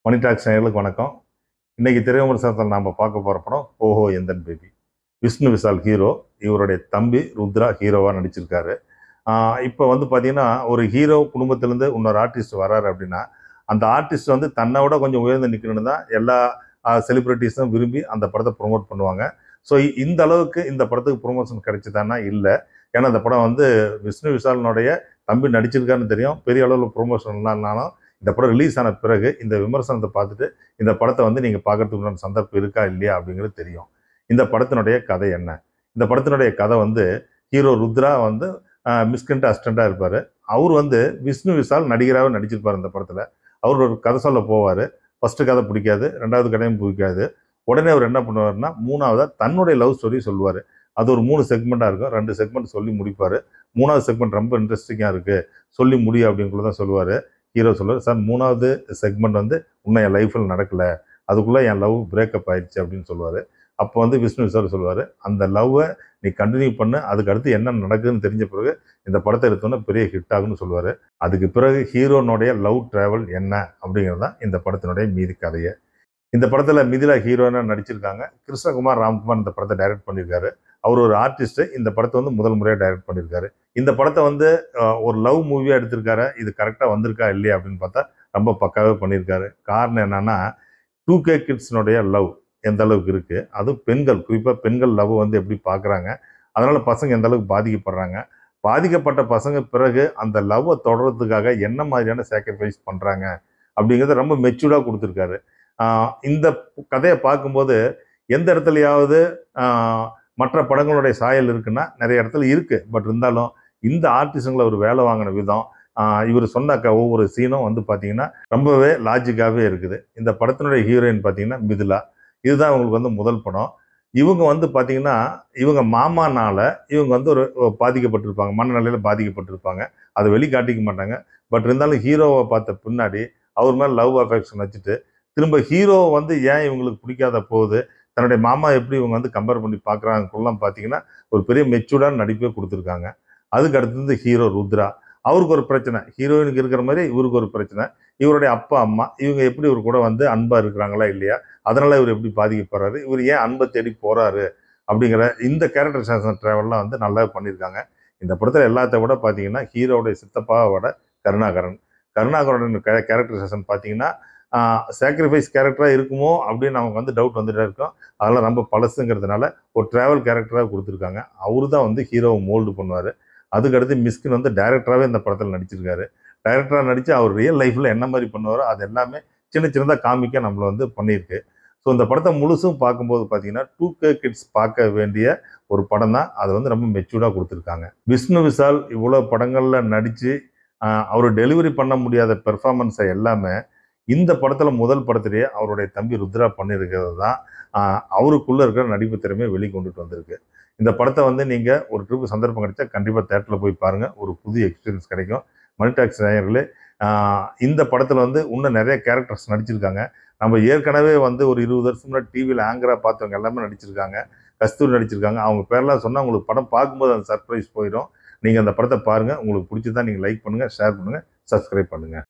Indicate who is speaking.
Speaker 1: மணி tax நேயர்களுக்கு வணக்கம். இன்னைக்கு திரைவிமர்சனத்தில் நாம் பார்க்க போகிற படம் ஓஹோ எந்தன் பேபி. விஷ்ணு விஷால் ஹீரோ, இவருடைய தம்பி ருத்ரா ஹீரோவாக நடிச்சிருக்காரு. இப்போ வந்து பார்த்தீங்கன்னா, ஒரு ஹீரோ குடும்பத்திலேருந்து இன்னொரு ஆர்டிஸ்ட் வராரு அப்படின்னா, அந்த ஆர்டிஸ்ட் வந்து தன்னை விட கொஞ்சம் உயர்ந்து நிற்கணும்னு தான் எல்லா செலிப்ரிட்டிஸும் விரும்பி அந்த படத்தை ப்ரொமோட் பண்ணுவாங்க. ஸோ இந்த அளவுக்கு இந்த படத்துக்கு ப்ரொமோஷன் கிடைச்சிதானா? இல்லை. ஏன்னா அந்த படம் வந்து விஷ்ணு விஷாலினுடைய தம்பி நடிச்சிருக்காருன்னு தெரியும். பெரிய அளவில் ப்ரொமோஷன் இல்லைனாலும் இந்த படம் ரிலீஸ் ஆன பிறகு இந்த விமர்சனத்தை பார்த்துட்டு இந்த படத்தை வந்து நீங்கள் பார்க்கறதுக்குள்ள சந்தர்ப்பம் இருக்கா இல்லையா அப்படிங்கிறது தெரியும். இந்த படத்தினுடைய கதை என்ன? இந்த படத்தினுடைய கதை வந்து ஹீரோ ருத்ரா வந்து மிஸ்கிரண்ட் அசிஸ்டண்டாக இருப்பார். அவர் வந்து விஷ்ணு விஷால் நடிகராகவே நடிச்சிருப்பார் இந்த படத்தில். அவர் ஒரு கதை சொல்ல போவார். ஃபஸ்ட்டு கதை பிடிக்காது, ரெண்டாவது கதையும் பிடிக்காது. உடனே அவர் என்ன பண்ணுவார்னா, மூணாவதாக தன்னுடைய லவ் ஸ்டோரி சொல்லுவார். அது ஒரு 3 செக்மெண்ட்டாக இருக்கும். 2 செக்மெண்ட் சொல்லி முடிப்பார். 3வது செக்மெண்ட் ரொம்ப இன்ட்ரெஸ்டிங்காக இருக்குது, சொல்லி முடியும் அப்படின்குள்ள தான் சொல்லுவார். ஹீரோ சொல்லுவார், சார் 3வது செக்மெண்ட் வந்து இன்னும் என் லைஃப்பில் நடக்கலை, அதுக்குள்ளே என் லவ் பிரேக்கப் ஆயிடுச்சு அப்படின்னு சொல்லுவார். அப்போ வந்து விஷ்ணு விஷால் சொல்லுவார், அந்த லவ்வை நீ கண்டினியூ பண்ணு, அதுக்கு அடுத்து என்ன நடக்குதுன்னு தெரிஞ்ச பிறகு இந்த படத்தை எடுத்தோன்னா பெரிய ஹிட் ஆகுன்னு சொல்லுவார். அதுக்கு பிறகு ஹீரோனுடைய லவ் ட்ராவல் என்ன அப்படிங்கிறது தான் இந்த படத்தினுடைய மீதி கதையை. இந்த படத்தில் மிதிலா ஹீரோயினாக நடிச்சிருக்காங்க. கிருஷ்ணகுமார் ராம்குமார் இந்த படத்தை டைரக்ட் பண்ணியிருக்காரு. அவர் ஒரு ஆர்டிஸ்ட்டு. இந்த படத்தை வந்து முதல் முறையாக டைரக்ட் பண்ணியிருக்காரு. இந்த படத்தை வந்து ஒரு லவ் மூவியாக எடுத்திருக்காரு. இது கரெக்டாக வந்திருக்கா இல்லையா அப்படின்னு பார்த்தா ரொம்ப பக்காவே பண்ணியிருக்காரு. காரணம் என்னன்னா, 2K கிட்ஸ்னுடைய லவ் எந்த அளவுக்கு இருக்குது, அதுவும் பெண்கள், குறிப்பாக பெண்கள் லவ் வந்து எப்படி பார்க்குறாங்க, அதனால் பசங்க எந்த அளவுக்கு பாதிக்கப்படுறாங்க, பாதிக்கப்பட்ட பசங்க பிறகு அந்த லவ்வை தொடர்றதுக்காக என்ன மாதிரியான சாக்ரிஃபைஸ் பண்ணுறாங்க அப்படிங்கிறத ரொம்ப மெச்சூர்டாக கொடுத்துருக்காரு. இந்த கதையை பார்க்கும்போது எந்த இடத்துலையாவது மற்ற படங்களுடைய சாயல் இருக்குன்னா நிறைய இடத்துல இருக்குது. பட் இருந்தாலும் இந்த ஆர்டிஸ்டுங்களை ஒரு வேலை வாங்கின விதம், இவர் சொன்ன ஒவ்வொரு சீனும் வந்து பார்த்தீங்கன்னா ரொம்பவே லாஜிக்காகவே இருக்குது. இந்த படத்தினுடைய ஹீரோயின் பார்த்தீங்கன்னா மிதிலா. இதுதான் இவங்களுக்கு வந்து முதல் படம். இவங்க வந்து பார்த்தீங்கன்னா, இவங்க மாமானால இவங்க வந்து ஒரு பாதிக்கப்பட்டிருப்பாங்க, மனநிலையில் பாதிக்கப்பட்டிருப்பாங்க. அதை வெளிக்காட்டிக்க மாட்டாங்க. பட் இருந்தாலும் ஹீரோவை பார்த்த பின்னாடி அவர் மேலே லவ் அஃபெக்ஷன் வச்சுட்டு திரும்ப ஹீரோ வந்து ஏன் இவங்களுக்கு பிடிக்காத போகுது, தன்னுடைய மாமா எப்படி இவங்க வந்து கம்பேர் பண்ணி பார்க்குறாங்கக்குள்ளலாம் பார்த்தீங்கன்னா ஒரு பெரிய மெச்சூர்டான நடிப்பே கொடுத்துருக்காங்க. அதுக்கு அடுத்தது ஹீரோ ருத்ரா. அவருக்கு ஒரு பிரச்சனை, ஹீரோயினுக்கு இருக்கிற மாதிரி இவருக்கு ஒரு பிரச்சனை. இவருடைய அப்பா அம்மா இவங்க எப்படி இவர் கூட வந்து அன்பாக இருக்கிறாங்களா இல்லையா, அதனால் இவர் எப்படி பாதிக்கப்படுறாரு, இவர் ஏன் அன்பை தேடி போகிறாரு அப்படிங்கிற இந்த கேரக்டரைசேஷன் ட்ராவல்லாம் வந்து நல்லா பண்ணியிருக்காங்க. இந்த படத்தில் எல்லாத்த விட பார்த்தீங்கன்னா ஹீரோடைய சித்தப்பாவோட கருணாகரன். கருணாகரன் கேரக்டரைசேஷன் பார்த்தீங்கன்னா சாக்ரிஃபைஸ் கேரக்டராக இருக்குமோ அப்படின்னு நமக்கு வந்து டவுட் வந்துட்டே இருக்கும். அதெல்லாம் ரொம்ப பழசுங்கிறதுனால ஒரு ட்ராவல் கேரக்டராக கொடுத்துருக்காங்க. அவரு தான் வந்து ஹீரோவை மோல்டு பண்ணுவார். அதுக்கடுத்து மிஸ்கின் வந்து டைரக்டராகவே இந்த படத்தில் நடிச்சிருக்காரு. டைரக்டராக நடித்து அவர் ரியல் லைஃப்பில் என்ன மாதிரி பண்ணுவாரோ அது எல்லாமே சின்ன சின்னதாக காமிக்க நம்மளை வந்து பண்ணியிருக்கு. ஸோ இந்த படத்தை முழுசும் பார்க்கும்போது பார்த்தீங்கன்னா 2K கிட்ஸ் பார்க்க வேண்டிய ஒரு படம் தான். அதை வந்து ரொம்ப மெச்சூர்டாக கொடுத்துருக்காங்க. விஷ்ணு விஷால் இவ்வளோ படங்களில் நடித்து அவர் டெலிவரி பண்ண முடியாத பெர்ஃபார்மன்ஸை எல்லாமே இந்த படத்தில் முதல் படத்திலேயே அவருடைய தம்பி ருத்ரா பண்ணியிருக்கிறது தான் அவருக்குள்ளே இருக்கிற நடிப்பு திறமையை வெளிக்கொண்டுட்டு வந்திருக்கு. இந்த படத்தை வந்து நீங்கள் ஒரு ட்ரிப்பு சந்தர்ப்பம் கிடைச்சா கண்டிப்பாக தேட்டரில் போய் பாருங்கள். ஒரு புது எக்ஸ்பீரியன்ஸ் கிடைக்கும். மணி டாக்ஸ் நேயர்களே, இந்த படத்தில் வந்து இன்னும் நிறைய கேரக்டர்ஸ் நடிச்சிருக்காங்க. நம்ம ஏற்கனவே வந்து ஒரு 20 வருஷம் முன்னாடி டிவியில் ஆங்கராக பார்த்தவங்க எல்லாமே நடிச்சிருக்காங்க. கஸ்தூரி நடிச்சிருக்காங்க. அவங்க பேரெலாம் சொன்னால் உங்களுக்கு படம் பார்க்கும்போது அந்த சர்ப்ரைஸ் போயிடும். நீங்கள் அந்த படத்தை பாருங்கள். உங்களுக்கு பிடிச்சதா நீங்கள் லைக் பண்ணுங்கள், ஷேர் பண்ணுங்கள், சப்ஸ்கிரைப் பண்ணுங்கள்.